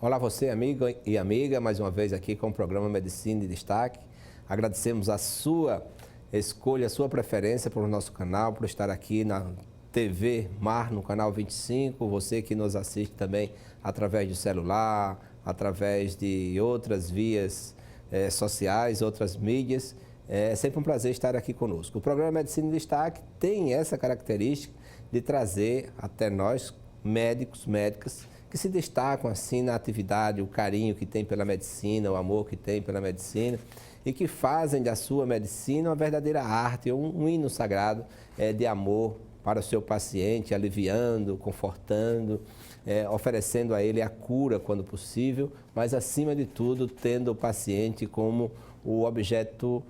Olá você, amigo e amiga, mais uma vez aqui com o programa Medicina em Destaque. Agradecemos a sua escolha, a sua preferência pelo nosso canal, por estar aqui na TV Mar, no canal 25, você que nos assiste também através do celular, através de outras vias sociais, outras mídias. É sempre um prazer estar aqui conosco. O programa Medicina em Destaque tem essa característica de trazer até nós, médicos, médicas, que se destacam assim na atividade, o carinho que tem pela medicina, o amor que tem pela medicina e que fazem da sua medicina uma verdadeira arte, um hino sagrado de amor para o seu paciente, aliviando, confortando, oferecendo a ele a cura quando possível, mas acima de tudo tendo o paciente como o objeto,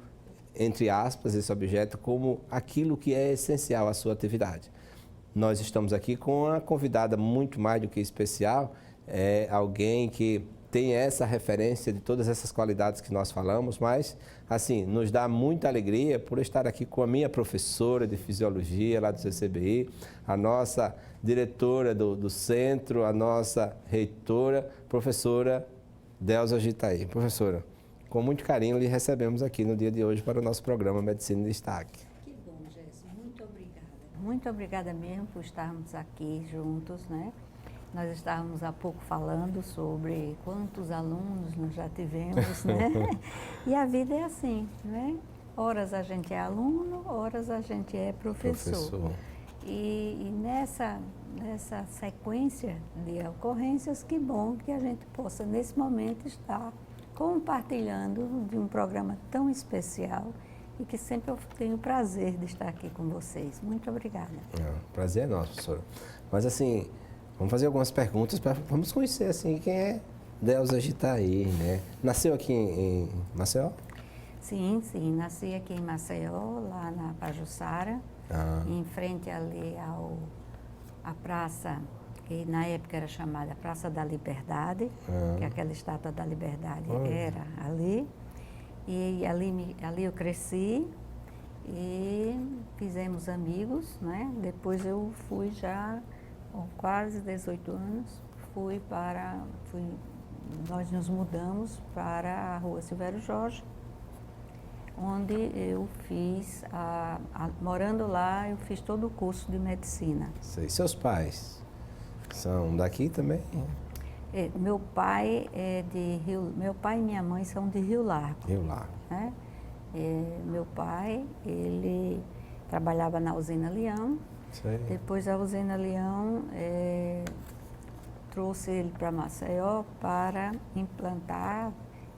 entre aspas, esse objeto como aquilo que é essencial à sua atividade. Nós estamos aqui com uma convidada muito mais do que especial, alguém que tem essa referência de todas essas qualidades que nós falamos, mas, assim, nos dá muita alegria por estar aqui com a minha professora de Fisiologia lá do CCBI, a nossa diretora do centro, a nossa reitora, professora Delza Gitaí. Professora, com muito carinho lhe recebemos aqui no dia de hoje para o nosso programa Medicina em Destaque. Muito obrigada mesmo por estarmos aqui juntos, né? Nós estávamos há pouco falando sobre quantos alunos nós já tivemos, né? E a vida é assim, né? Horas a gente é aluno, horas a gente é professor. E nessa sequência de ocorrências, que bom que a gente possa, nesse momento, estar compartilhando de um programa tão especial e que sempre eu tenho o prazer de estar aqui com vocês. Muito obrigada. Prazer é nosso, professora. Mas assim, vamos fazer algumas perguntas, vamos conhecer assim quem é Delza Gitaí, né? Nasceu aqui em Maceió? Sim, nasci aqui em Maceió, lá na Pajuçara, em frente ali à praça, que na época era chamada Praça da Liberdade, que aquela estátua da Liberdade era ali. E ali eu cresci e fizemos amigos, né? Depois eu fui já, com quase 18 anos, nós nos mudamos para a Rua Silvério Jorge, onde eu fiz, morando lá, eu fiz todo o curso de medicina. Sei. Seus pais são daqui também? Meu pai meu pai e minha mãe são de Rio Largo. Rio Largo. Né? Meu pai, ele trabalhava na usina Leão. Sei. Depois a usina Leão trouxe ele para Maceió para implantar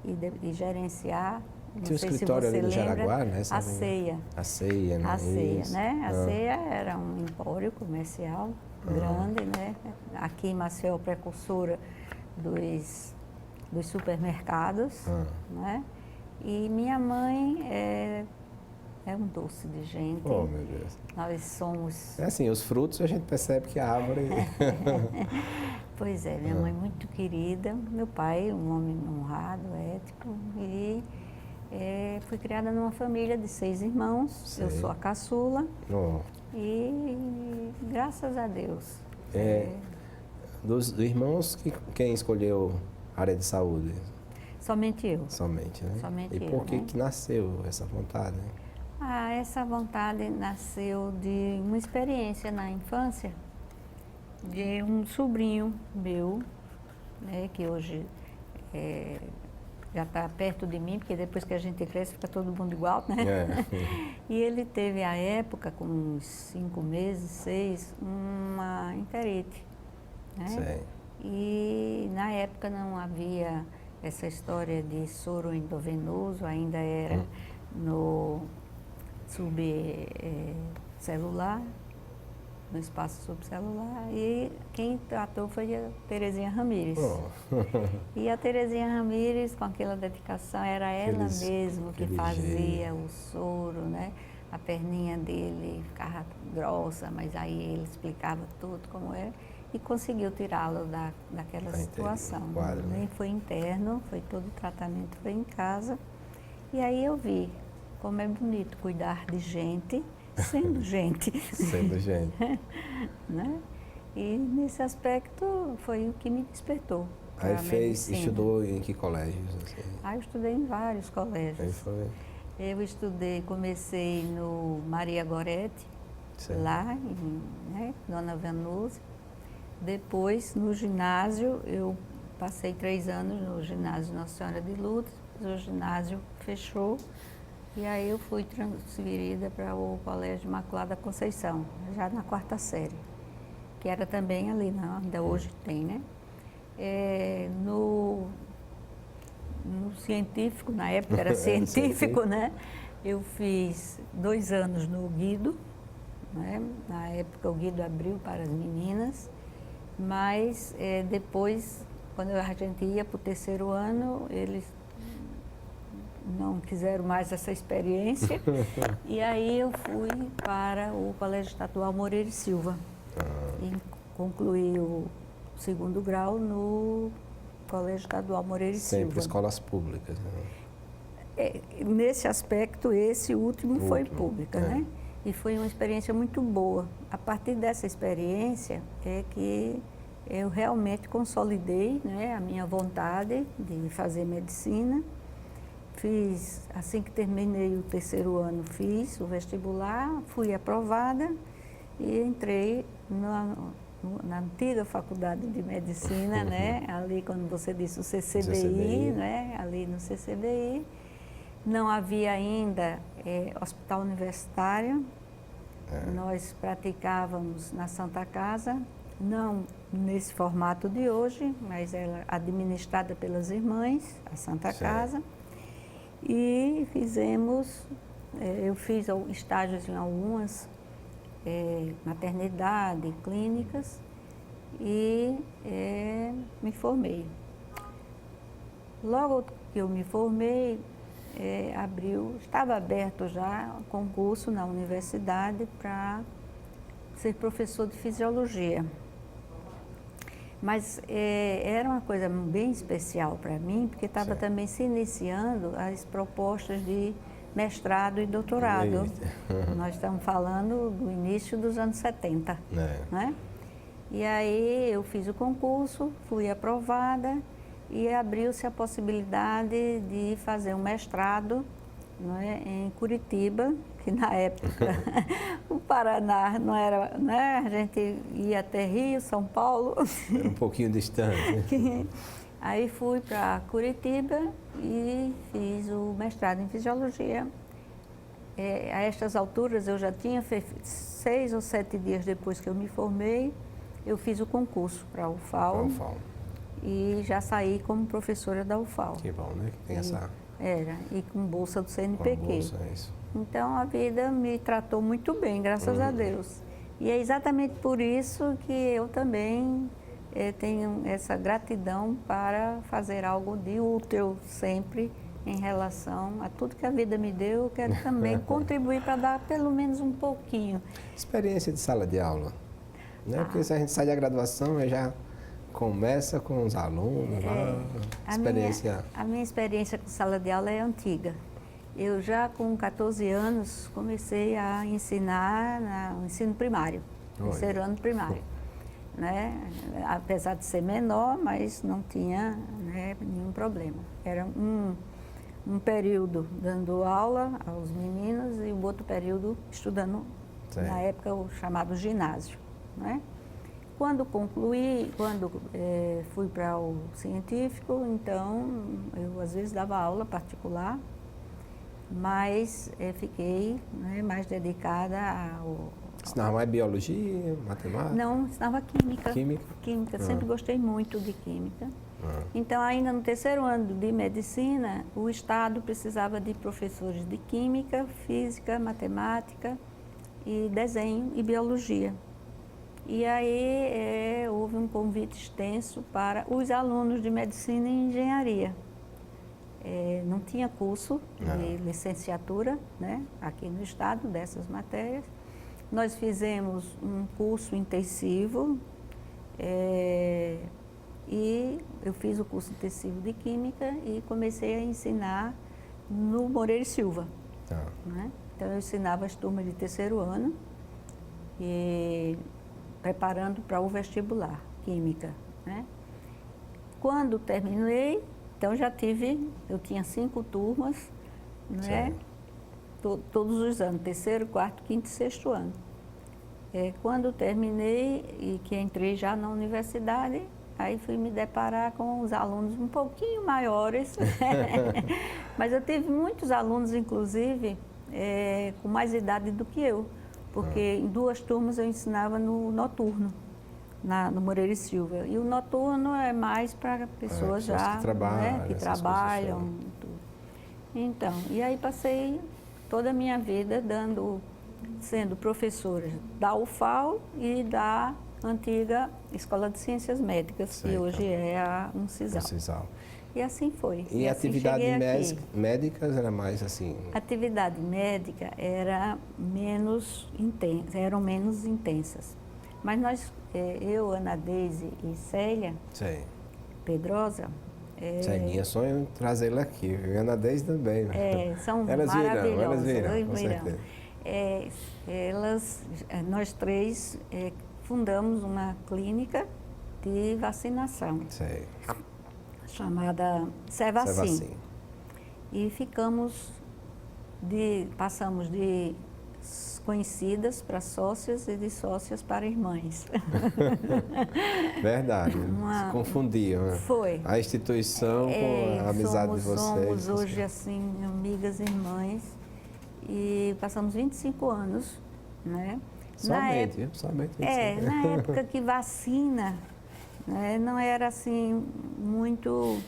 e gerenciar. Tinha um escritório ali no Jaraguá, né? A Ceia. A Ceia, né? A Ceia, né? A Ceia era um empório comercial grande, né? Aqui em Maceió, precursora dos supermercados, né? E minha mãe é um doce de gente. Oh, meu Deus. Nós somos... É assim, os frutos a gente percebe que a árvore... Pois é, minha mãe muito querida, meu pai um homem honrado, ético, e fui criada numa família de 6 irmãos. Sei. Eu sou a caçula. E graças a Deus. Dos irmãos, quem escolheu a área de saúde? Somente eu. Somente, né? Somente eu. E por que nasceu essa vontade? Essa vontade nasceu de uma experiência na infância de um sobrinho meu, né, que hoje já está perto de mim, porque depois que a gente cresce fica todo mundo igual, né? E ele teve à época, com uns 5 meses, 6, uma enterite, né? Sei. E na época não havia essa história de soro endovenoso, ainda era no subcelular, no espaço subcelular, e quem tratou foi a Terezinha Ramires. E a Terezinha Ramires, com aquela dedicação, era ela mesma que fazia o soro, né? A perninha dele ficava grossa, mas aí ele explicava tudo como era e conseguiu tirá-lo daquela situação. Quadro, né? Foi interno, foi todo o tratamento, foi em casa. E aí eu vi como é bonito cuidar de gente, sendo gente. Sendo gente. Né? E nesse aspecto foi o que me despertou. Aí pra medicina. estudou em que colégios? Assim? Eu estudei em vários colégios. Aí foi. Eu comecei no Maria Goretti, Certo. lá em Dona Vanusa. Depois, no ginásio, eu passei 3 anos no ginásio Nossa Senhora de Lourdes, o ginásio fechou e aí eu fui transferida para o Colégio Imaculada Conceição, já na 4ª série, que era também ali, ainda hoje tem, né? No científico, na época era científico, né? Eu fiz 2 anos no Guido, né? Na época o Guido abriu para as meninas, mas depois, quando a gente ia para o 3º ano, eles não quiseram mais essa experiência e aí eu fui para o Colégio Estadual Moreira e Silva e concluí o 2º grau no Colégio Estadual Moreira e Silva. Sempre escolas públicas, né? Nesse aspecto, esse último foi pública, né? E foi uma experiência muito boa. A partir dessa experiência é que eu realmente consolidei, né, a minha vontade de fazer medicina. Fiz, assim que terminei o 3º ano, fiz o vestibular, fui aprovada e entrei na antiga faculdade de medicina, né? Ali, quando você disse o CCBI, né? Ali no CCBI. Não havia ainda hospital universitário. Nós praticávamos na Santa Casa, não nesse formato de hoje, mas ela administrada pelas irmãs, a Santa Casa. E eu fiz estágios em algumas maternidade, clínicas e me formei. Logo que eu me formei, estava aberto já concurso na universidade para ser professor de fisiologia. Mas era uma coisa bem especial para mim, porque estava também se iniciando as propostas de mestrado e doutorado. Nós estamos falando do início dos anos 70. Né? E aí eu fiz o concurso, fui aprovada e abriu-se a possibilidade de fazer um mestrado, né, em Curitiba, que na época o Paraná não era, né, a gente ia até Rio, São Paulo. Era um pouquinho distante. Aí fui para Curitiba e fiz o mestrado em fisiologia. A estas alturas eu já tinha feito 6 ou 7 dias depois que eu me formei, eu fiz o concurso para a UFAL. E já saí como professora da UFAL. Que bom, né? Que tem essa... e com bolsa do CNPq. Com bolsa, isso. Então a vida me tratou muito bem, graças a Deus. E é exatamente por isso que eu também tenho essa gratidão para fazer algo de útil sempre em relação a tudo que a vida me deu. Eu quero também contribuir para dar pelo menos um pouquinho. Experiência de sala de aula, né? Porque se a gente sai da graduação, já começa com os alunos, a minha experiência com sala de aula é antiga. Eu já com 14 anos comecei a ensinar no ensino primário, no 3º ano primário. Né? Apesar de ser menor, mas não tinha, né, nenhum problema. Era um período dando aula aos meninos e o outro período estudando, na época, o chamado ginásio. Né? Quando concluí, fui para o científico, então eu às vezes dava aula particular, mas fiquei, né, mais dedicada ao... Ensinava mais biologia, matemática? Não, ensinava química. Química? Sempre gostei muito de química. Então, ainda no 3º ano de medicina, o Estado precisava de professores de química, física, matemática e desenho e biologia. E aí houve um convite extenso para os alunos de medicina e engenharia. Não tinha curso de licenciatura, né, aqui no estado dessas matérias. Nós fizemos um curso intensivo e eu fiz o curso intensivo de Química e comecei a ensinar no Moreira e Silva. Né? Então eu ensinava as turmas de 3º ano e preparando para o vestibular, Química, né? Quando terminei, então eu tinha 5 turmas, né? Todos os anos, 3º, 4º, 5º e 6º ano. Quando terminei e que entrei já na universidade, aí fui me deparar com os alunos um pouquinho maiores, mas eu tive muitos alunos, inclusive, com mais idade do que eu, porque em 2 turmas eu ensinava no noturno, no Moreira e Silva. E o noturno é mais para pessoas já que trabalham, né, que trabalham. Tudo. Então, e aí passei toda a minha vida sendo professora da UFAL e da antiga Escola de Ciências Médicas, que hoje é a Uncisal. E assim foi. E assim atividades médicas era mais assim? Atividade médica eram menos intensas. Mas nós, eu, Ana Deise e Célia Pedrosa... Celinha, sonho trazê-la aqui. Ana Deise também. São elas maravilhosas. Virão. Nós 3 fundamos uma clínica de vacinação chamada Cevacin. E passamos de conhecidas para sócias e de sócias para irmãs. Verdade, se confundiam. Né? Foi. A instituição com a amizade de vocês. Somos hoje, assim, amigas e irmãs. E passamos 25 anos, né? Somente 25. Na época que vacina, né, não era assim muito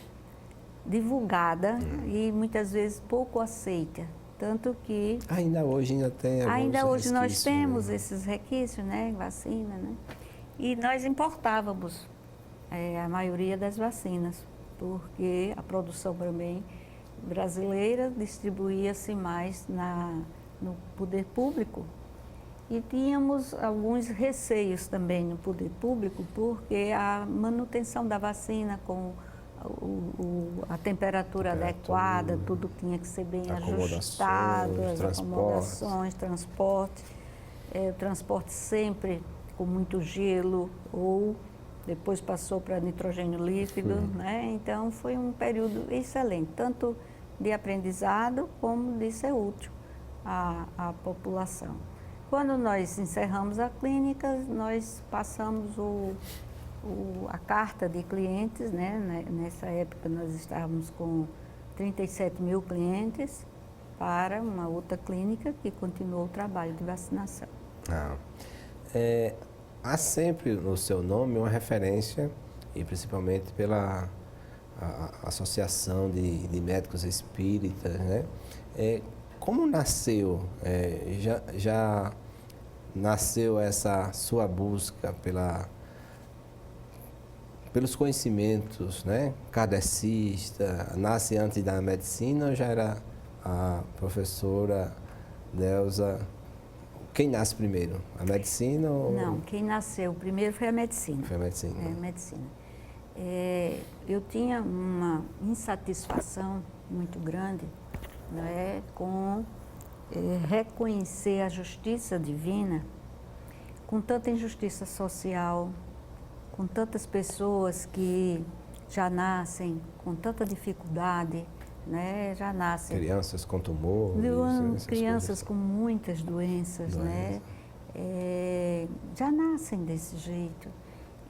divulgada e muitas vezes pouco aceita. Tanto que... Ainda hoje tem Ainda hoje nós temos esses requisitos, né? Vacina, né? E nós importávamos a maioria das vacinas, porque a produção também brasileira distribuía-se mais no poder público. E tínhamos alguns receios também no poder público, porque a manutenção da vacina com a temperatura adequada, tudo tinha que ser bem ajustado, as acomodações, transporte. O transporte sempre com muito gelo ou depois passou para nitrogênio líquido, né? Então foi um período excelente, tanto de aprendizado como de ser útil à população. Quando nós encerramos a clínica, nós passamos a carta de clientes, né? Nessa época nós estávamos com 37 mil clientes para uma outra clínica que continuou o trabalho de vacinação. Há sempre no seu nome uma referência, e principalmente pela Associação de Médicos Espíritas, né? Como nasceu? Já nasceu essa sua busca pelos conhecimentos, né? Kardecista, nasce antes da medicina ou já era a professora Delza? Quem nasce primeiro? A medicina ou... Não, quem nasceu primeiro foi a medicina. Foi a medicina. Medicina. Eu tinha uma insatisfação muito grande, né, com reconhecer a justiça divina, com tanta injustiça social, com tantas pessoas que já nascem com tanta dificuldade, né? Já nascem... Crianças com tumores. Crianças com muitas doenças, né? Já nascem desse jeito.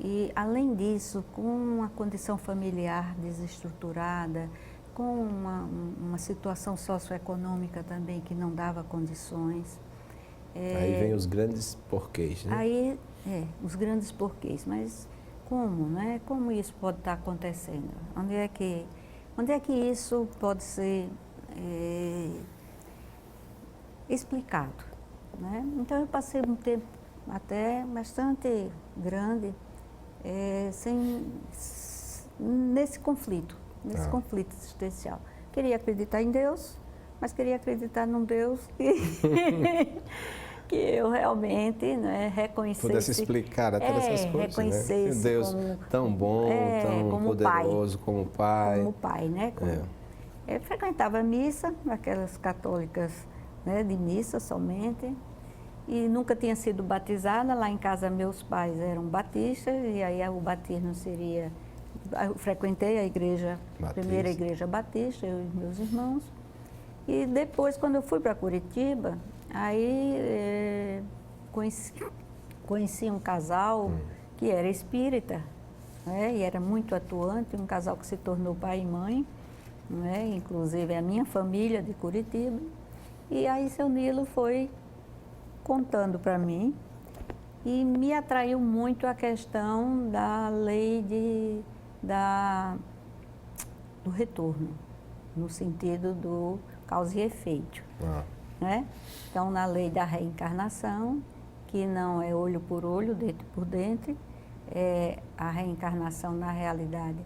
E, além disso, com uma condição familiar desestruturada, com uma situação socioeconômica também que não dava condições. Aí vem os grandes porquês, né? Aí, os grandes porquês. Mas como, né? Como isso pode estar acontecendo? Onde é que isso pode ser explicado, né? Então, eu passei um tempo até bastante grande nesse conflito existencial. Queria acreditar em Deus, mas queria acreditar num Deus que eu realmente, né, reconhecesse... Pudesse explicar até essas coisas, reconhecesse, né? Deus tão bom, tão como poderoso como Pai. Como Pai, né? Eu frequentava a missa, aquelas católicas, né, de missa somente, e nunca tinha sido batizada. Lá em casa meus pais eram batistas e aí o batismo seria... Eu frequentei a igreja, a primeira igreja batista, eu e meus irmãos. E depois, quando eu fui para Curitiba, aí conheci um casal que era espírita, né? E era muito atuante, um casal que se tornou pai e mãe, né? Inclusive a minha família de Curitiba. E aí seu Nilo foi contando para mim e me atraiu muito a questão da lei do retorno, no sentido do causa e efeito. Né? Então, na lei da reencarnação, que não é olho por olho, dente por dente, a reencarnação, na realidade,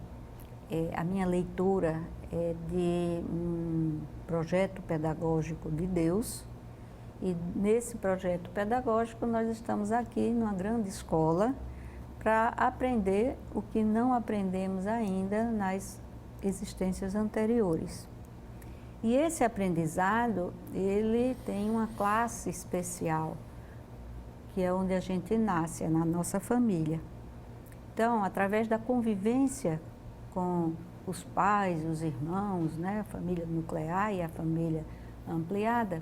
a minha leitura é de um projeto pedagógico de Deus, e nesse projeto pedagógico nós estamos aqui numa grande escola para aprender o que não aprendemos ainda nas existências anteriores. E esse aprendizado, ele tem uma classe especial, que é onde a gente nasce, é na nossa família. Então, através da convivência com os pais, os irmãos, né, a família nuclear e a família ampliada,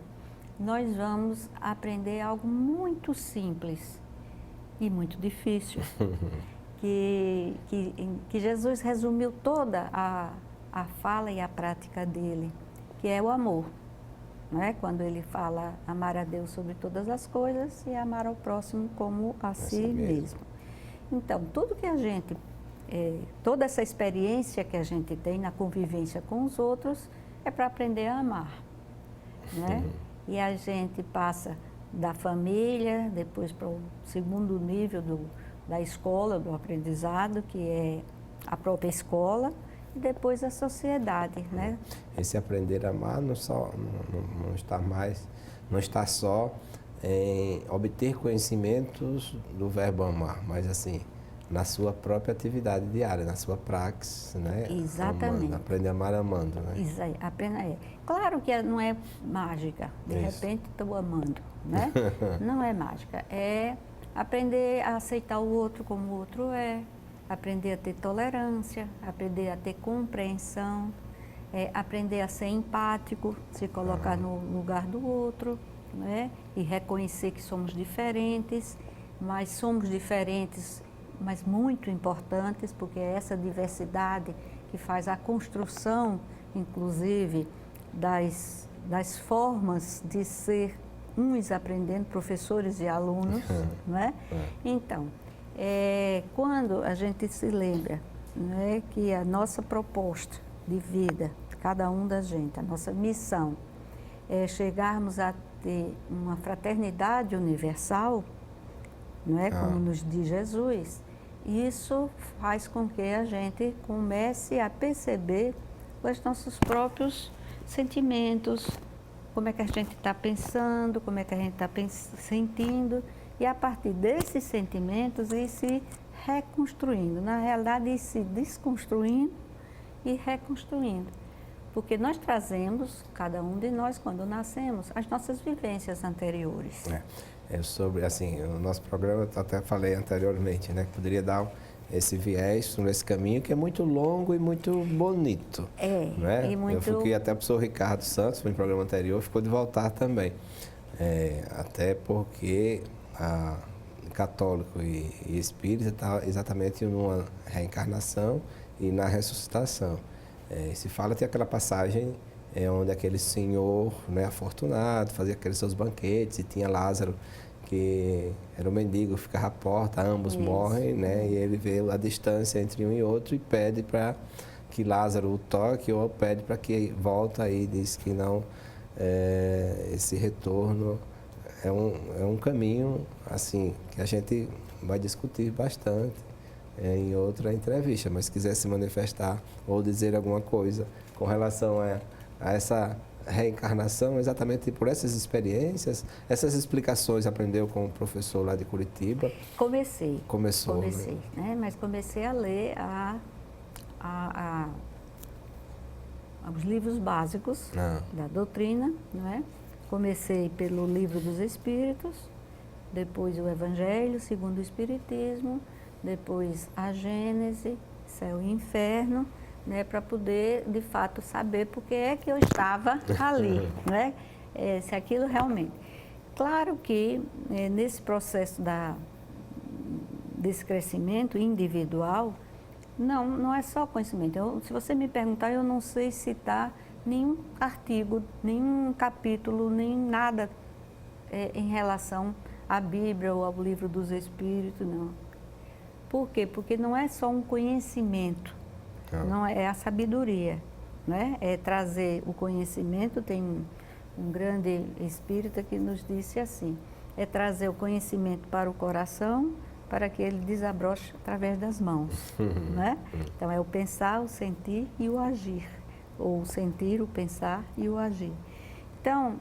nós vamos aprender algo muito simples e muito difícil, que Jesus resumiu toda a fala e a prática dele, que é o amor, né? Quando ele fala amar a Deus sobre todas as coisas e amar ao próximo como a si mesmo. Então, tudo que a gente, toda essa experiência que a gente tem na convivência com os outros é para aprender a amar, né? E a gente passa da família, depois para o segundo nível da escola, do aprendizado, que é a própria escola, e depois a sociedade, né? Esse aprender a amar não está só em obter conhecimentos do verbo amar, mas assim, na sua própria atividade diária, na sua praxis, né? Exatamente. Amando, aprender a amar amando, né? Isso aí, apenas Claro que não é mágica, de repente estou amando, né? Não é mágica, é aprender a aceitar o outro como o outro é, aprender a ter tolerância, aprender a ter compreensão, aprender a ser empático, se colocar no lugar do outro, né? E reconhecer que somos diferentes, mas muito importantes, porque é essa diversidade que faz a construção, inclusive, das formas de ser uns aprendendo, professores e alunos, né? Então, quando a gente se lembra, né, que a nossa proposta de vida, cada um da gente, a nossa missão é chegarmos a ter uma fraternidade universal, não é? Como nos diz Jesus, isso faz com que a gente comece a perceber os nossos próprios sentimentos, como é que a gente está pensando, como é que a gente está sentindo, e a partir desses sentimentos ir se reconstruindo, na realidade ir se desconstruindo e reconstruindo. Porque nós trazemos, cada um de nós, quando nascemos, as nossas vivências anteriores. Sobre, assim, o nosso programa, eu até falei anteriormente, né, que poderia dar esse viés nesse caminho que é muito longo e muito bonito. Né? E muito... Eu fiquei até o professor Ricardo Santos, no programa anterior, ficou de voltar também. Até porque católico e espírita está exatamente numa reencarnação e na ressuscitação. Se fala, tem aquela passagem onde aquele senhor, né, afortunado fazia aqueles seus banquetes e tinha Lázaro, que era um mendigo, ficava à porta, ambos morrem, né, e ele vê a distância entre um e outro e pede para que Lázaro o toque ou pede para que volta e diz que não, esse retorno é um caminho assim que a gente vai discutir bastante em outra entrevista, mas se quiser se manifestar ou dizer alguma coisa com relação a essa reencarnação, exatamente por essas experiências, essas explicações aprendeu com o professor lá de Curitiba? Começou, né? Mas comecei a ler os livros básicos da doutrina, não é? Comecei pelo Livro dos Espíritos, depois o Evangelho segundo o Espiritismo, depois a Gênese, céu e inferno, né, para poder, de fato, saber por que é que eu estava ali, né? Se aquilo realmente... Claro que nesse processo desse crescimento individual, não é só conhecimento. Se você me perguntar, eu não sei citar nenhum artigo, nenhum capítulo, nem nada em relação à Bíblia ou ao Livro dos Espíritos, não. Por quê? Porque não é só um conhecimento, não é a sabedoria, né? É trazer o conhecimento. Tem um grande espírita que nos disse assim, é trazer o conhecimento para o coração, para que ele desabroche através das mãos, né? Então é o pensar, o sentir e o agir, ou o sentir, o pensar e o agir. Então,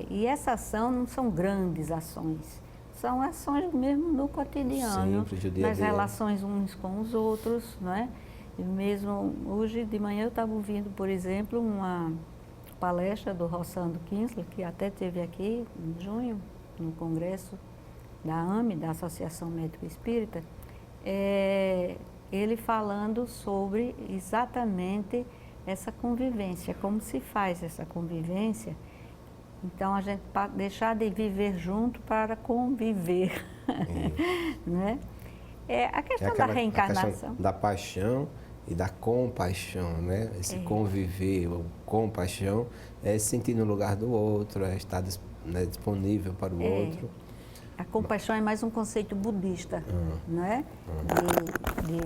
e essa ação não são grandes ações, são ações mesmo no cotidiano, nas relações uns com os outros, né? E mesmo hoje de manhã eu estava ouvindo, por exemplo, uma palestra do Rossando Kinsler, que até esteve aqui em junho, no congresso da AME, da Associação Médico Espírita, ele falando sobre exatamente essa convivência, como se faz essa convivência. Então, a gente deixar de viver junto para conviver, né? A questão da reencarnação. A questão da paixão e da compaixão, né? Esse conviver, ou compaixão, é se sentir no lugar do outro, é estar disponível para o outro. A compaixão é mais um conceito budista, né? De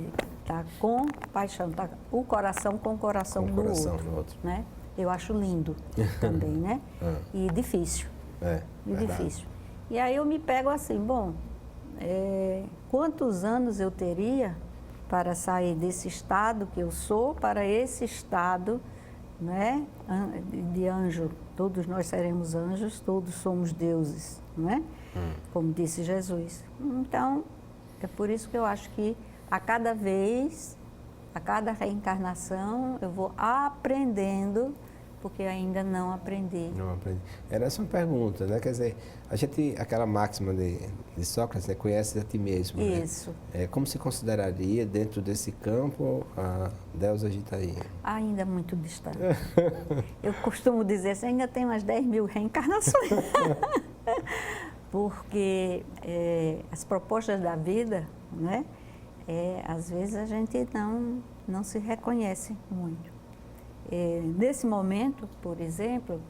estar com paixão, tá o coração com o coração do outro, né? Eu acho lindo também, né? E difícil. Difícil. E aí eu me pego assim, bom, quantos anos eu teria para sair desse estado que eu sou para esse estado, né, de anjo? Todos nós seremos anjos, todos somos deuses, né? Como disse Jesus. Então, é por isso que eu acho que a cada vez, a cada reencarnação, eu vou aprendendo, porque ainda não aprendi. Não aprendi. Era essa uma pergunta, né? Quer dizer, a gente, aquela máxima de Sócrates, né? Conhece a ti mesmo. Isso. Né? Como se consideraria, dentro desse campo, a Delza Gitaí? Ainda muito distante. Eu costumo dizer assim, ainda tem umas 10.000 reencarnações. Porque as propostas da vida, né? Às vezes a gente não se reconhece muito. Nesse momento, por exemplo,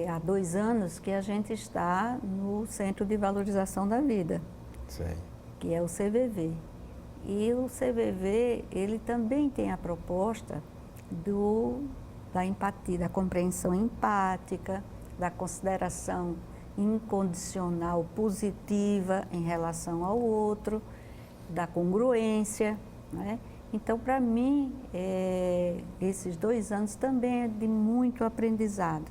há 2 anos que a gente está no Centro de Valorização da Vida, que é o CVV. E o CVV, ele também tem a proposta da empatia, da compreensão empática, da consideração incondicional, positiva em relação ao outro, da congruência, né? Então, para mim, esses 2 anos também é de muito aprendizado.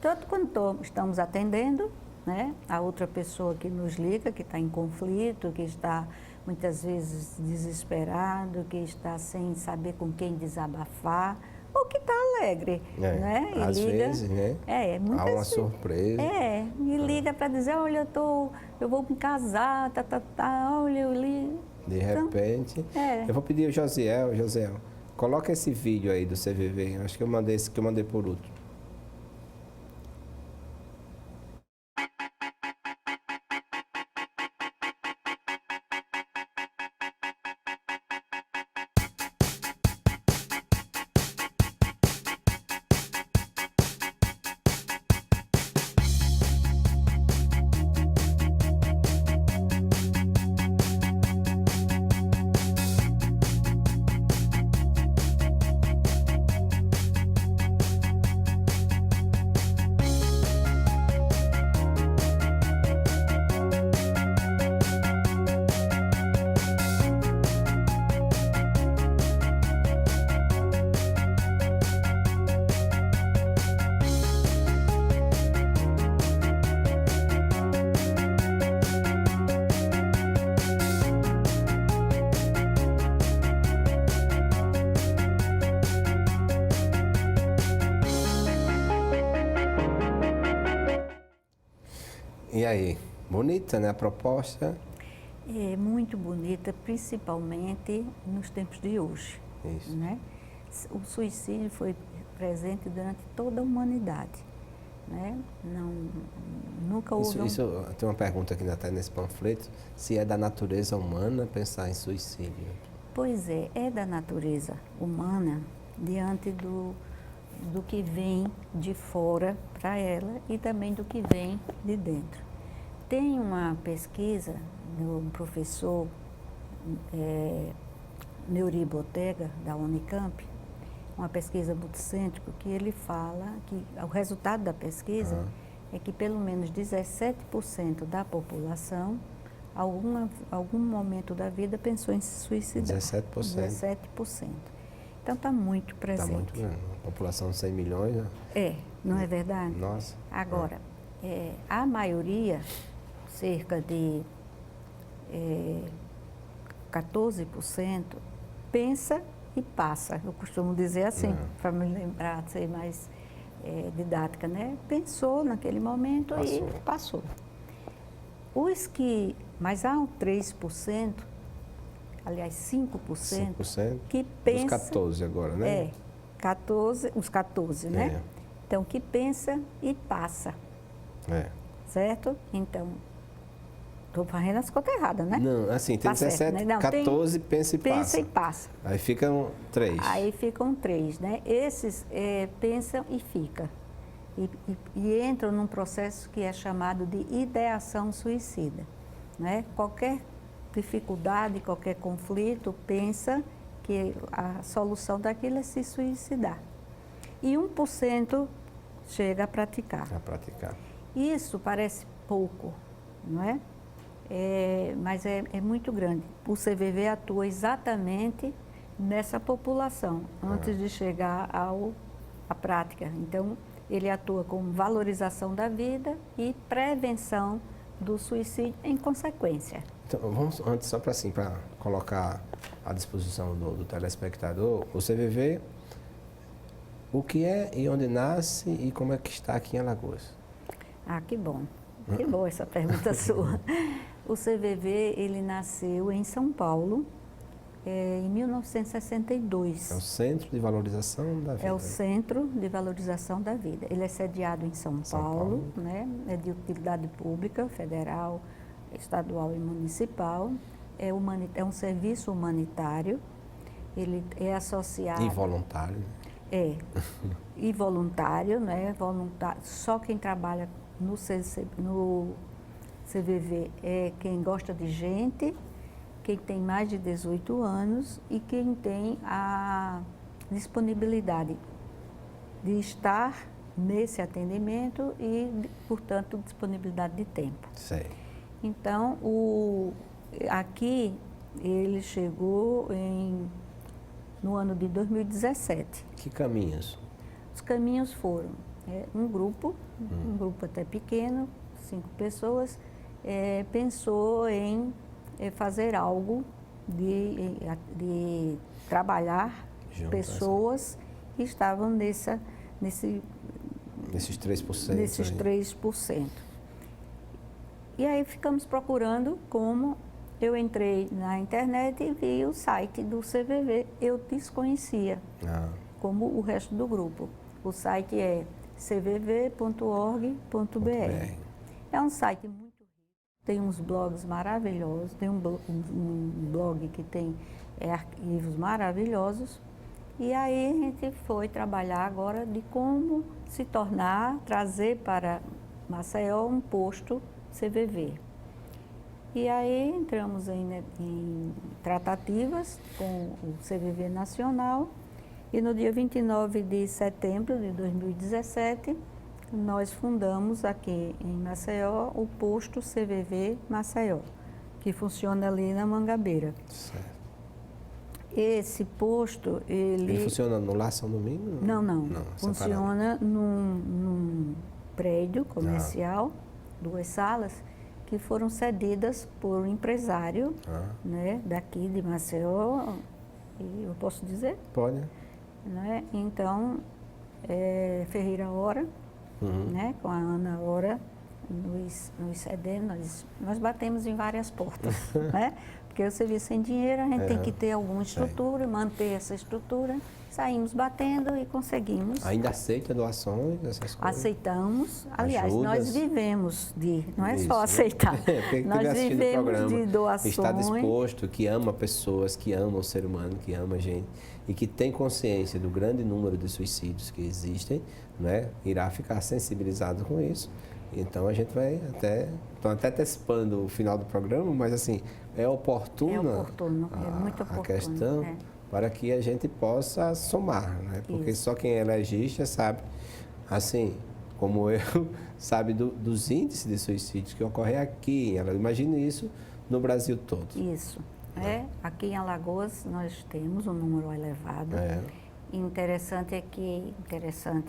Tanto quando estamos atendendo, né, a outra pessoa que nos liga, que está em conflito, que está muitas vezes desesperado, que está sem saber com quem desabafar, ou que está alegre, né? E às liga, vezes, né? Há uma surpresa. Me liga para dizer, olha, eu vou me casar, olha, eu li. De repente, eu vou pedir ao Josiel, coloca esse vídeo aí do CVV, acho que eu mandei esse que eu mandei por último. E aí, Bonita, né? A proposta. É muito bonita, principalmente nos tempos de hoje. Isso. Né? O suicídio foi presente durante toda a humanidade. Né? Nunca houve Isso, tem uma pergunta aqui até nesse panfleto, se é da natureza humana pensar em suicídio. Pois é da natureza humana diante do que vem de fora para ela e também do que vem de dentro. Tem uma pesquisa de um professor Neuri Botega, da Unicamp, uma pesquisa multicêntrica, que ele fala que o resultado da pesquisa é que pelo menos 17% da população, algum momento da vida, pensou em se suicidar. 17%. 17%. Então está muito presente. Está muito grande. A população de 100 milhões. Né? Não é verdade? Nossa. Agora, a maioria, cerca de 14%, pensa e passa. Eu costumo dizer assim, para me lembrar, ser mais didática, né? Pensou naquele momento e passou. Mas há 3%, aliás 5%, que pensa... Os 14 agora, né? 14, os 14, né? Então, que pensa e passa. Certo? Então, estou fazendo as contas erradas, né? Não, assim, tem 17, certo, né? Não, 14, pensa e passa. Pensa e passa. Aí ficam 3. Aí ficam 3, né? Esses pensam e ficam. E entram num processo que é chamado de ideação suicida. Né? Qualquer dificuldade, qualquer conflito, pensa que a solução daquilo é se suicidar. E 1% chega a praticar. Isso parece pouco, não é? Mas é muito grande. O CVV atua exatamente nessa população, antes de chegar à prática. Então, ele atua com valorização da vida e prevenção do suicídio em consequência. Então, vamos antes, só para colocar à disposição do telespectador, o CVV, o que é e onde nasce e como é que está aqui em Alagoas? Ah, que bom. Que boa essa pergunta sua. O CVV, ele nasceu em São Paulo, em 1962. É o Centro de Valorização da Vida. É o Centro de Valorização da Vida. Ele é sediado em São Paulo, né? É de utilidade pública, federal, estadual e municipal. É um serviço humanitário. Ele é associado... E voluntário. E voluntário, né? Só quem trabalha no CVV é quem gosta de gente, quem tem mais de 18 anos e quem tem a disponibilidade de estar nesse atendimento e, portanto, disponibilidade de tempo. Sei. Então, aqui ele chegou no ano de 2017. Que caminhos? Os caminhos foram um grupo até pequeno, 5 pessoas, pensou em fazer algo de trabalhar pessoas que estavam nesses 3%. Nesses 3%. E aí ficamos procurando como. Eu entrei na internet e vi o site do CVV. Eu desconhecia, como o resto do grupo. O site é cvv.org.br. É um site muito rico, tem uns blogs maravilhosos, tem um blog que tem arquivos maravilhosos. E aí a gente foi trabalhar agora de como trazer para Maceió um posto CVV. E aí entramos em tratativas com o CVV Nacional e no dia 29 de setembro de 2017, nós fundamos aqui em Maceió o posto CVV Maceió, que funciona ali na Mangabeira. Certo. Esse posto, ele funciona no Lar São Domingo? Não. Funciona num prédio comercial, 2 salas, que foram cedidas por um empresário, né, daqui de Maceió, e eu posso dizer? Pode. Né? Então, Ferreira Hora, né, com a Ana Hora, nos cedendo, nós batemos em várias portas, né? Porque o serviço sem dinheiro, a gente tem que ter alguma estrutura, manter essa estrutura. Saímos batendo e conseguimos. Ainda aceita doações, essas coisas? Aceitamos. Aliás, Ajudas? Nós vivemos não é Isso, só né? aceitar. Quem Nós estiver assistindo o vivemos programa, de doações. está disposto, que ama pessoas, que ama o ser humano, que ama a gente e que tem consciência do grande número de suicídios que existem, né? Irá ficar sensibilizado com isso. Então a gente vai estou até antecipando o final do programa, mas assim, é oportuno, é muito oportuno. A questão para que a gente possa somar, né? Porque Isso. só quem é legista sabe, assim, como eu, sabe dos índices de suicídios que ocorrem aqui. Imagine isso no Brasil todo. Isso. Aqui em Alagoas nós temos um número elevado. Interessante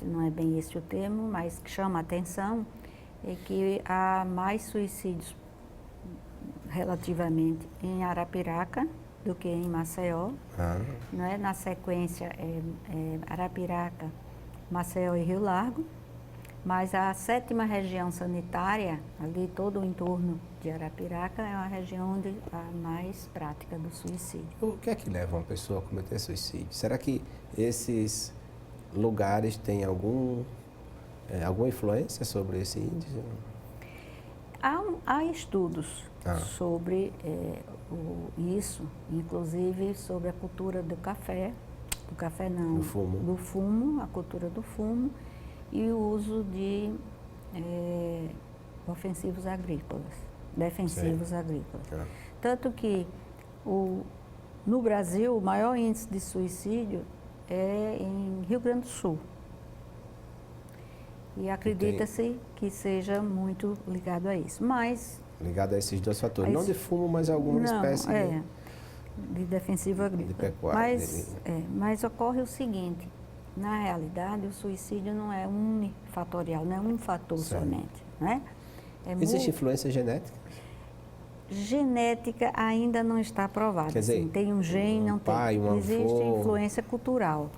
não é bem esse o termo, mas que chama a atenção, é que há mais suicídios relativamente em Arapiraca do que em Maceió. Na sequência Arapiraca, Maceió e Rio Largo, mas a 7ª região sanitária, ali todo o entorno de Arapiraca, é uma região onde há mais prática do suicídio. O que é que leva uma pessoa a cometer suicídio? Será que esses lugares têm alguma influência sobre esse índice? Há estudos sobre isso, inclusive sobre a cultura do café Do fumo. do fumo, a cultura do fumo e o uso de defensivos agrícolas. Tanto que no Brasil o maior índice de suicídio é em Rio Grande do Sul. E acredita-se que seja muito ligado a isso. Ligado a esses dois fatores. Não de fumo, mas alguma espécie de defensivo agrícola. De pecuária. Mas ocorre o seguinte, na realidade o suicídio não é unifatorial, não é um fator somente. Né? Existe influência genética? Genética ainda não está provada. Quer dizer, assim, tem um gene, não pai, tem. Um Existe avô, influência cultural.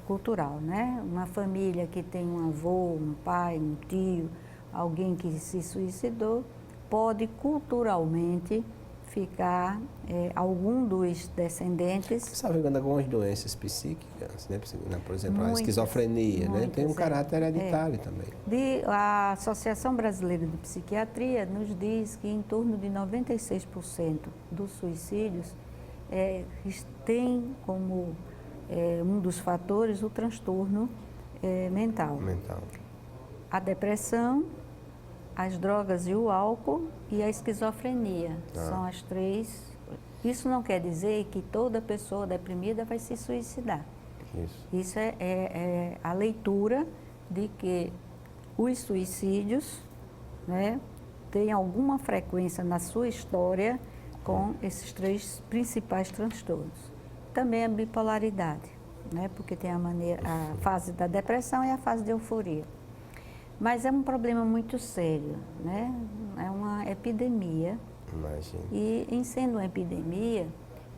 Cultural, né? Uma família que tem um avô, um pai, um tio, alguém que se suicidou, pode culturalmente ficar algum dos descendentes. Você sabe que algumas doenças psíquicas, né? Por exemplo, a esquizofrenia, né? Tem um caráter hereditário também. A Associação Brasileira de Psiquiatria nos diz que em torno de 96% dos suicídios tem como um dos fatores o transtorno mental. A depressão, as drogas e o álcool e a esquizofrenia. São as 3. Isso não quer dizer que toda pessoa deprimida vai se suicidar. Isso é a leitura de que os suicídios, né, têm alguma frequência na sua história com esses 3 principais transtornos. Também a bipolaridade, né, porque tem a fase da depressão e a fase de euforia. Mas é um problema muito sério, né? É uma epidemia. Imagina. E em sendo uma epidemia,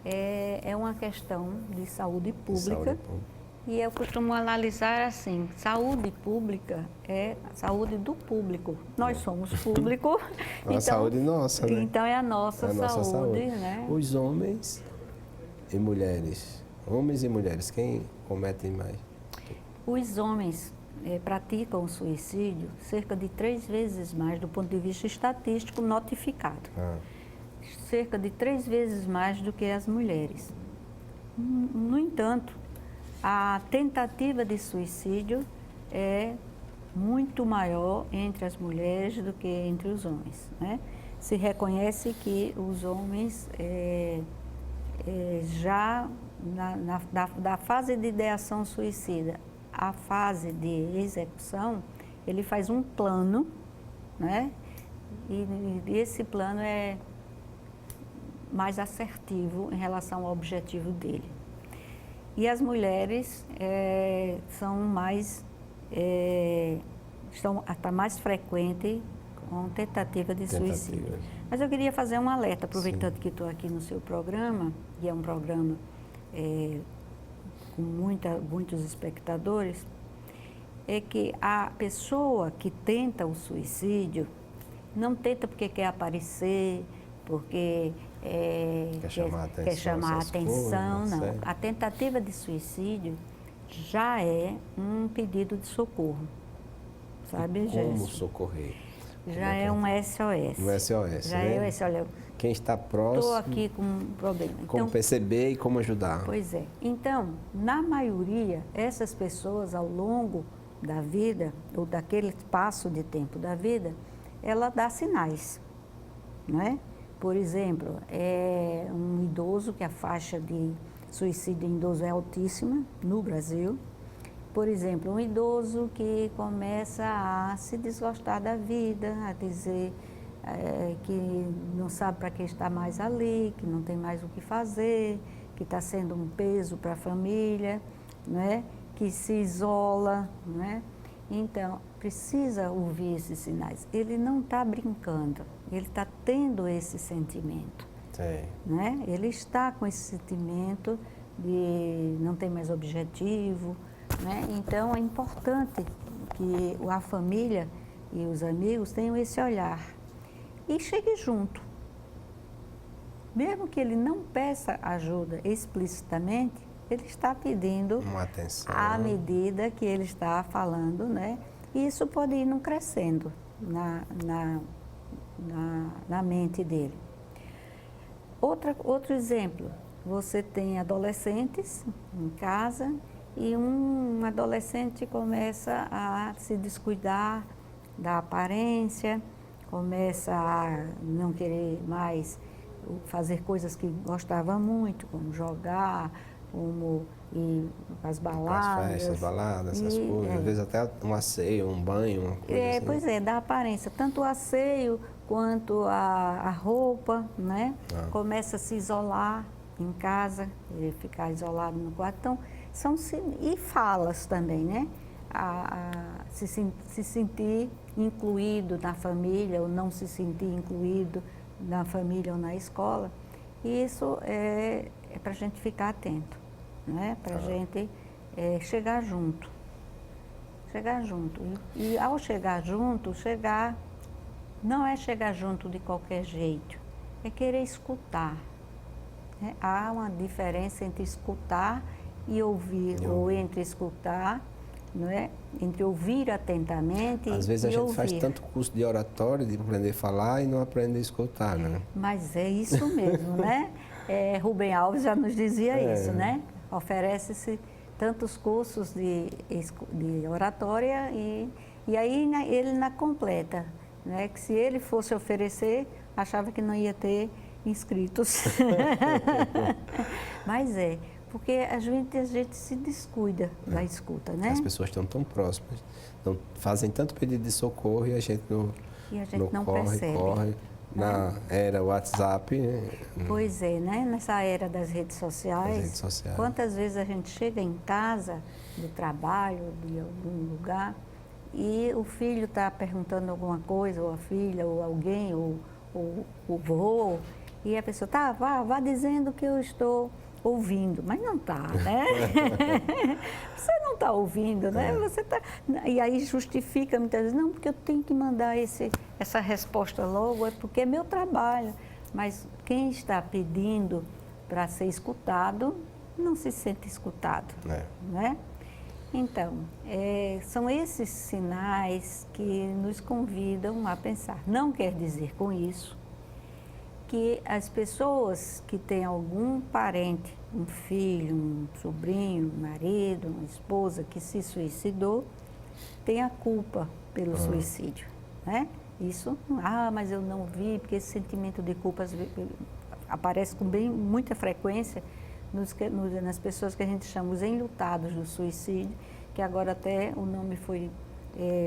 é uma questão de saúde pública. E eu costumo analisar assim, saúde pública é a saúde do público. Nós somos público. A saúde nossa, né? Então é a nossa saúde, né? Os homens e mulheres, quem cometem mais? Os homens praticam o suicídio cerca de 3 vezes mais do ponto de vista estatístico notificado. Cerca de 3 vezes mais do que as mulheres. No entanto, a tentativa de suicídio é muito maior entre as mulheres do que entre os homens, né? Se reconhece que os homens já da fase de ideação suicida a fase de execução, ele faz um plano, né? E esse plano é mais assertivo em relação ao objetivo dele. E as mulheres são mais, está mais frequente com tentativa de suicídio. Mas eu queria fazer um alerta, aproveitando que estou aqui no seu programa, e é um programa com muitos espectadores, é que a pessoa que tenta o suicídio, Não tenta porque quer aparecer, porque quer chamar a atenção, coisas, não. certo. A tentativa de suicídio já é um pedido de socorro, sabe, E como Gerson? socorrer? Já é um SOS. Um SOS, Já né? é o SOS. Olha, Quem está próximo, estou aqui com um problema. como perceber e como ajudar. Pois é. Então, na maioria, essas pessoas, ao longo da vida, ou daquele espaço de tempo da vida, ela dá sinais, não é? Por exemplo, é um idoso que a faixa de suicídio em idoso é altíssima no Brasil. Por exemplo, um idoso que começa a se desgostar da vida, a dizer que não sabe para que está mais ali, que não tem mais o que fazer, que está sendo um peso para a família, não é? Que se isola, não é? Então, precisa ouvir esses sinais. Ele não está brincando, ele está tendo esse sentimento. Sim. Né? Ele está com esse sentimento de não ter mais objetivo. Né? Então, é importante que a família e os amigos tenham esse olhar e chegue junto. Mesmo que ele não peça ajuda explicitamente, ele está pedindo Uma atenção. à medida que ele está falando, né? E isso pode ir não crescendo na mente dele. Outro exemplo, você tem adolescentes em casa e um adolescente começa a se descuidar da aparência, começa a não querer mais fazer coisas que gostava muito, como jogar, como ir para as baladas. As festas, baladas, essas coisas. Às vezes até um asseio, um banho, uma coisa assim. Pois é, da aparência. Tanto o asseio quanto a roupa, né? Começa a se isolar em casa, ficar isolado no quarto. Então, e falas também, né? Se sentir incluído na família ou não se sentir incluído na família ou na escola. E isso é para a gente ficar atento, né? Para a gente chegar junto. Chegar junto. E ao chegar junto, não é chegar junto de qualquer jeito, é querer escutar. Né? Há uma diferença entre escutar e ouvir, ou entre escutar, não é? Entre ouvir atentamente e ouvir. Às vezes a gente faz tanto curso de oratório, de aprender a falar e não aprende a escutar, né? Mas é isso mesmo, né? Rubem Alves já nos dizia isso, né? Oferece-se tantos cursos de oratória e aí ele na completa, né? Que se ele fosse oferecer, achava que não ia ter inscritos. Mas porque a gente se descuida da escuta, né? As pessoas estão tão próximas, fazem tanto pedido de socorro e a gente não corre. Na era WhatsApp. Pois é, né? Nessa era das redes sociais, quantas vezes a gente chega em casa, do trabalho, de algum lugar, e o filho está perguntando alguma coisa, ou a filha, ou alguém, ou o vô, e a pessoa, vá dizendo que eu estou ouvindo, mas não está, né? Você não está ouvindo, né? Você tá... E aí justifica muitas vezes, não, porque eu tenho que mandar essa resposta logo, é porque é meu trabalho. Mas quem está pedindo para ser escutado, não se sente escutado, né? Então, são esses sinais que nos convidam a pensar. Não quer dizer com isso que as pessoas que têm algum parente, um filho, um sobrinho, um marido, uma esposa que se suicidou, têm a culpa pelo suicídio, né? Isso, mas eu não vi, porque esse sentimento de culpa aparece com muita frequência nas pessoas que a gente chama os enlutados do suicídio, que agora até o nome foi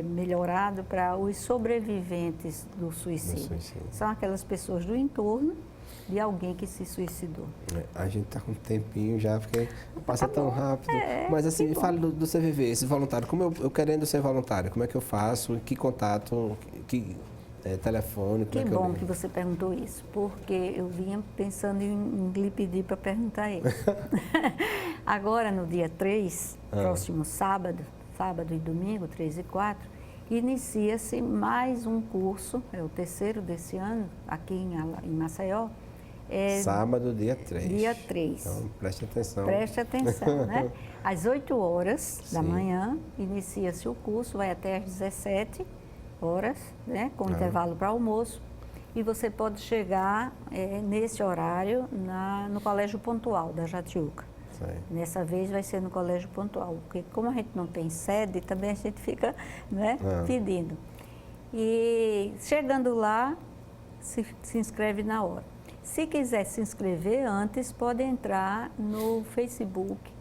melhorado para os sobreviventes do suicídio. São aquelas pessoas do entorno de alguém que se suicidou. A gente está com um tempinho já, porque passa tão rápido. Mas assim, me fala do CVV, esse voluntário. Como eu querendo ser voluntário, como é que eu faço? Que contato? Que telefone? Que bom que você perguntou isso, porque eu vinha pensando em lhe pedir para perguntar isso. Agora, no dia 3, próximo sábado e domingo, 3 e 4, inicia-se mais um curso, é o terceiro desse ano, aqui em Maceió. Sábado, dia 3. Dia 3. Então, preste atenção. Preste atenção, né? Às 8 horas da Sim. manhã, inicia-se o curso, vai até às 17 horas, né? Com intervalo para almoço. E você pode chegar nesse horário no Colégio Pontual da Jatiuca. Sim. Nessa vez vai ser no Colégio Pontual, porque como a gente não tem sede, também a gente fica, né, pedindo. E chegando lá, se inscreve na hora. Se quiser se inscrever antes, pode entrar no Facebook,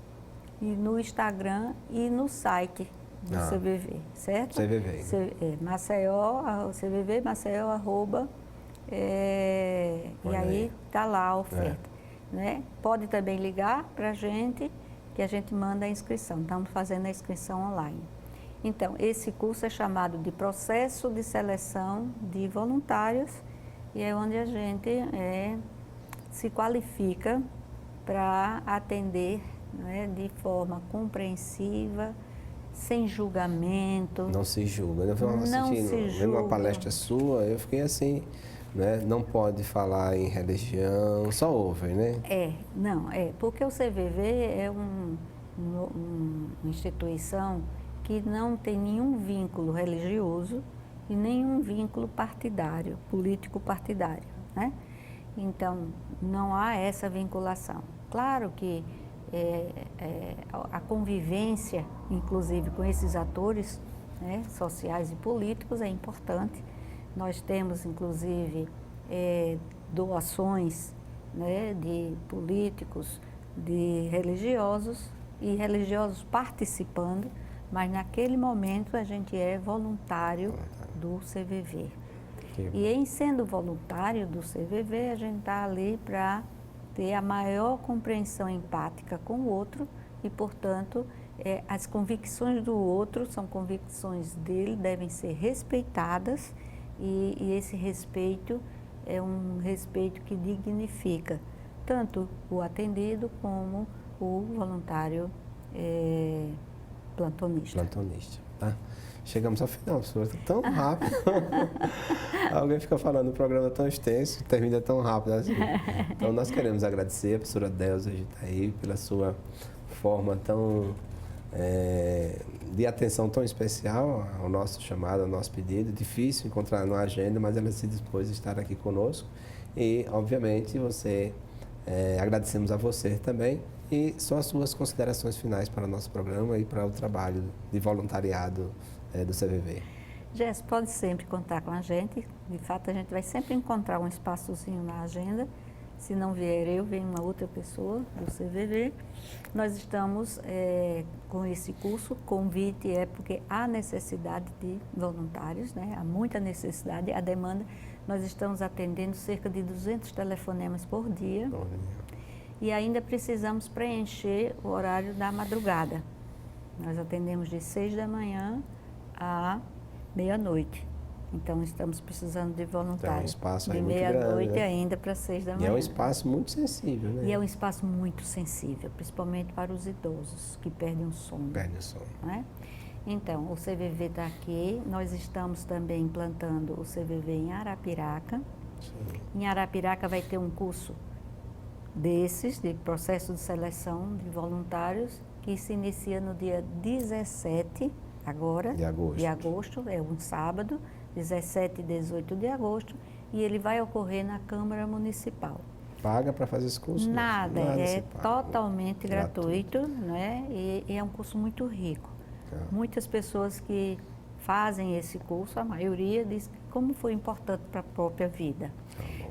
e no Instagram e no site do CVV, certo? CVV. Maceió, CVV, Maceió, arroba, e aí está lá a oferta. Né? Pode também ligar para a gente, que a gente manda a inscrição. Estamos fazendo a inscrição online. Então, esse curso é chamado de Processo de Seleção de Voluntários, e é onde a gente se qualifica para atender, né, de forma compreensiva, sem julgamento. Não se julga. Eu Não se julga. Vendo uma palestra sua, eu fiquei assim, né? Não pode falar em religião, só ouve, né? Porque o CVV é uma instituição que não tem nenhum vínculo religioso e nenhum vínculo partidário, político partidário, né? Então, não há essa vinculação. Claro que a convivência, inclusive com esses atores, né, sociais e políticos, é importante. Nós temos, inclusive, doações, né, de políticos, de religiosos e religiosos participando, mas naquele momento a gente é voluntário do CVV. E em sendo voluntário do CVV, a gente está ali para ter a maior compreensão empática com o outro e, portanto, as convicções do outro são convicções dele, devem ser respeitadas. E esse respeito é um respeito que dignifica tanto o atendido como o voluntário plantonista. Plantonista, tá? Chegamos ao final, professora, tão rápido. Alguém fica falando, o programa é tão extenso, termina tão rápido assim. Então, nós queremos agradecer a professora Delza de Itaí pela sua forma tão de atenção tão especial ao nosso chamado, ao nosso pedido. Difícil encontrar na agenda, mas ela se dispôs a estar aqui conosco. E, obviamente, agradecemos a você também. E só as suas considerações finais para o nosso programa e para o trabalho de voluntariado do CVV. Jess, pode sempre contar com a gente. De fato, a gente vai sempre encontrar um espaçozinho na agenda. Se não vier eu, vem uma outra pessoa do CVV. Nós estamos com esse curso. Convite porque há necessidade de voluntários, né? Há muita necessidade, a demanda. Nós estamos atendendo cerca de 200 telefonemas por dia. E ainda precisamos preencher o horário da madrugada. Nós atendemos de 6 da manhã à meia-noite. Então, estamos precisando de voluntários. Então, é um espaço de muito grande, meia-noite né? ainda para 6 da manhã. E é um espaço muito sensível, né? E é um espaço muito sensível, principalmente para os idosos que perdem o sono. Perdem o sono. Né? Então, o CVV está aqui. Nós estamos também implantando o CVV em Arapiraca. Sim. Em Arapiraca vai ter um curso desses, de processo de seleção de voluntários, que se inicia no dia 17 agora, de agosto, é um sábado, 17 e 18 de agosto, e ele vai ocorrer na Câmara Municipal. Paga para fazer esse curso? Nada é totalmente gratuito, né? E é um curso muito rico. Muitas pessoas que fazem esse curso, a maioria diz como foi importante para a própria vida.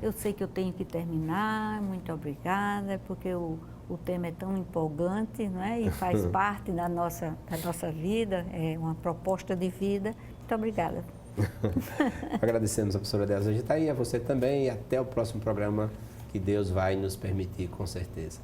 Eu sei que eu tenho que terminar, muito obrigada, porque o tema é tão empolgante, não é? E faz parte da nossa vida, é uma proposta de vida. Muito obrigada. Agradecemos a professora Delza de Itaí, a você também, e até o próximo programa, que Deus vai nos permitir, com certeza.